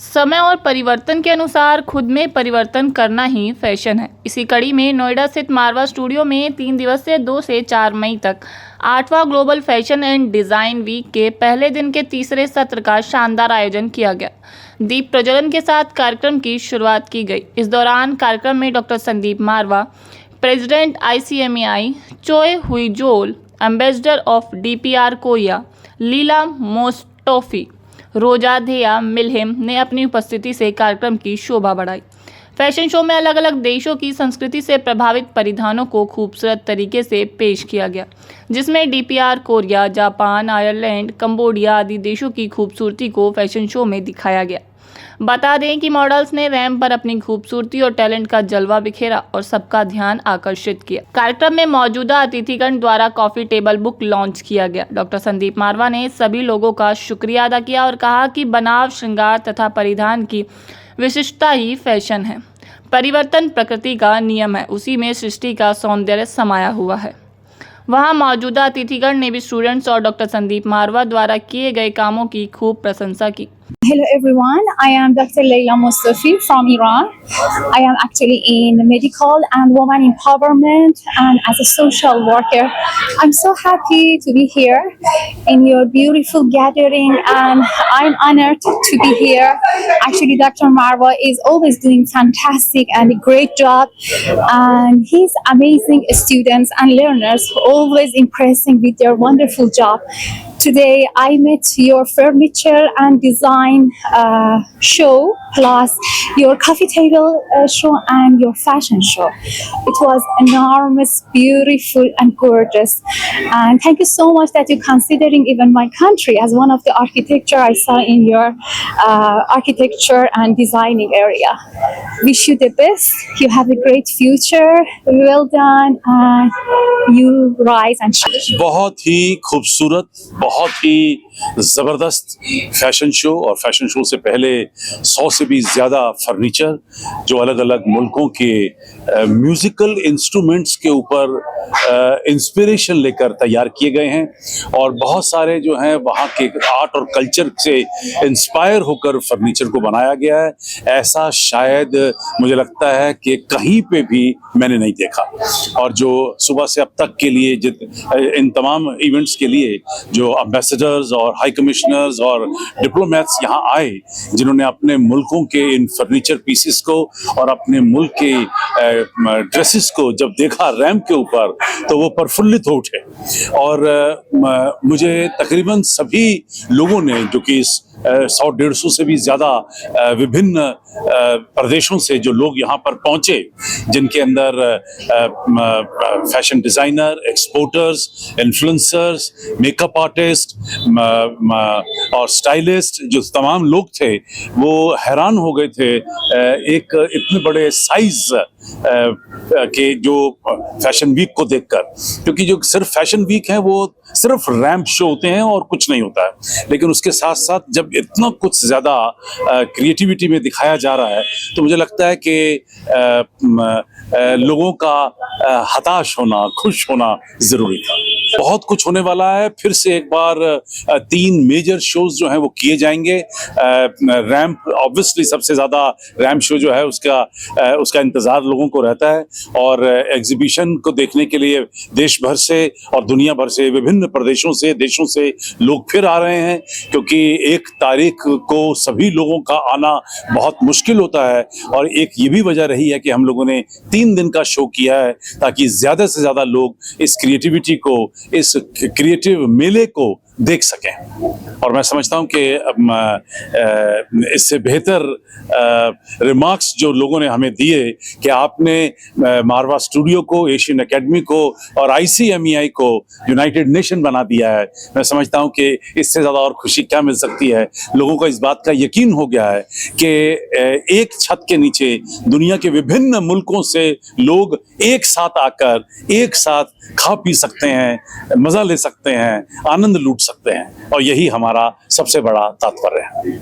समय और परिवर्तन के अनुसार खुद में परिवर्तन करना ही फैशन है। इसी कड़ी में नोएडा स्थित मारवा स्टूडियो में 3 दिवसीय 2 से 4 मई तक 8वां global fashion and design week के पहले दिन के तीसरे सत्र का शानदार आयोजन किया गया। दीप प्रज्वलन के साथ कार्यक्रम की शुरुआत की गई। इस दौरान कार्यक्रम में डॉक्टर संदीप मारवा, प्रेसिडेंट ICMEI, चोए हुईजोल, एम्बेसडर ऑफ DPR कोरिया, लीला मोस्टोफी, रोजा धेया मिल्हिम ने अपनी उपस्थिति से कार्यक्रम की शोभा बढ़ाई। फैशन शो में अलग अलग देशों की संस्कृति से प्रभावित परिधानों को खूबसूरत तरीके से पेश किया गया, जिसमें DPR Korea, Japan, Ireland, Cambodia आदि देशों की खूबसूरती को फैशन शो में दिखाया गया। बता दें कि मॉडल्स ने रैंप पर अपनी खूबसूरती और टैलेंट का जलवा बिखेरा और सबका ध्यान आकर्षित किया। कार्यक्रम में मौजूदा अतिथिगण द्वारा कॉफी टेबल बुक लॉन्च किया गया। डॉक्टर संदीप मारवा ने सभी लोगों का शुक्रिया अदा किया और कहा कि बनाव, श्रृंगार तथा परिधान की विशिष्टता ही फैशन है। परिवर्तन प्रकृति का नियम है, उसी में सृष्टि का सौंदर्य समाया हुआ है। वहां मौजूदा अतिथिगण ने भी स्टूडेंट्स और डॉक्टर संदीप मारवा द्वारा किए गए कामों की खूब प्रशंसा की। Hello everyone, I am Dr. Leila Mostofi from Iran. I am actually in medical and women empowerment and as a social worker. I'm so happy to be here in your beautiful gathering and I'm honored to be here. Actually, Dr. Marwa is always doing fantastic and a great job and he's amazing students and learners, always impressing with their wonderful job. Today I met your furniture and design show plus your coffee table show and your fashion show. It was enormous, beautiful and gorgeous. And thank you so much that you're considering even my country as one of the architecture I saw in your architecture and designing area. Wish you the best. You have a great future. Well done and you rise and shine. बहुत ही खूबसूरत, बहुत ही ज़बरदस्त fashion show और fashion show से पहले 100 से भी ज़्यादा फर्नीचर जो अलग अलग मुल्कों के म्यूज़िकल इंस्ट्रूमेंट्स के ऊपर इंस्पिरेशन लेकर तैयार किए गए हैं और बहुत सारे जो हैं वहाँ के आर्ट और कल्चर से इंस्पायर होकर फर्नीचर को बनाया गया है। ऐसा शायद मुझे लगता है कि कहीं पे भी मैंने नहीं देखा। और जो सुबह से अब तक के लिए इन तमाम इवेंट्स के लिए जो एम्बेसडर्स और हाई कमिश्नर्स और डिप्लोमेट्स यहाँ आए, जिन्होंने अपने मुल्कों के इन फर्नीचर पीसेस को और अपने मुल्क के ड्रेसेस को जब देखा रैंप के ऊपर तो वो प्रफुल्लित हो उठे। और मुझे तकरीबन सभी लोगों ने जो कि 100-150 से भी ज़्यादा विभिन्न प्रदेशों से जो लोग यहाँ पर पहुँचे, जिनके अंदर fashion designer, exporters, influencers, makeup artist और स्टाइलिस्ट, जो तमाम लोग थे वो हैरान हो गए थे एक इतने बड़े साइज के जो फैशन वीक को देखकर। क्योंकि जो सिर्फ फैशन वीक है वो सिर्फ रैंप शो होते हैं और कुछ नहीं होता है, लेकिन उसके साथ साथ जब इतना कुछ ज़्यादा क्रिएटिविटी में दिखाया जा रहा है तो मुझे लगता है कि लोगों का हताश होना, खुश होना ज़रूरी था। बहुत कुछ होने वाला है। फिर से एक बार 3 मेजर शोज जो हैं वो किए जाएंगे। रैंप ऑब्वियसली सबसे ज़्यादा रैंप शो जो है उसका इंतज़ार लोगों को रहता है और एग्जीबिशन को देखने के लिए देश भर से और दुनिया भर से, विभिन्न प्रदेशों से, देशों से लोग फिर आ रहे हैं, क्योंकि 1 तारीख को सभी लोगों का आना बहुत मुश्किल होता है। और एक ये भी वजह रही है कि हम लोगों ने 3 दिन का शो किया है ताकि ज़्यादा से ज़्यादा लोग इस क्रिएटिविटी को, इस क्रिएटिव मेले को देख सकें। और मैं समझता हूं कि इससे बेहतर रिमार्क्स जो लोगों ने हमें दिए कि आपने मारवा स्टूडियो को, एशियन एकेडमी को और ICMEI को यूनाइटेड नेशन बना दिया है, मैं समझता हूं कि इससे ज़्यादा और खुशी क्या मिल सकती है। लोगों को इस बात का यकीन हो गया है कि एक छत के नीचे दुनिया के विभिन्न मुल्कों से लोग एक साथ आकर एक साथ खा पी सकते हैं, मज़ा ले सकते हैं, आनंद लूट सकते हैं और यही हमारा सबसे बड़ा तात्पर्य है।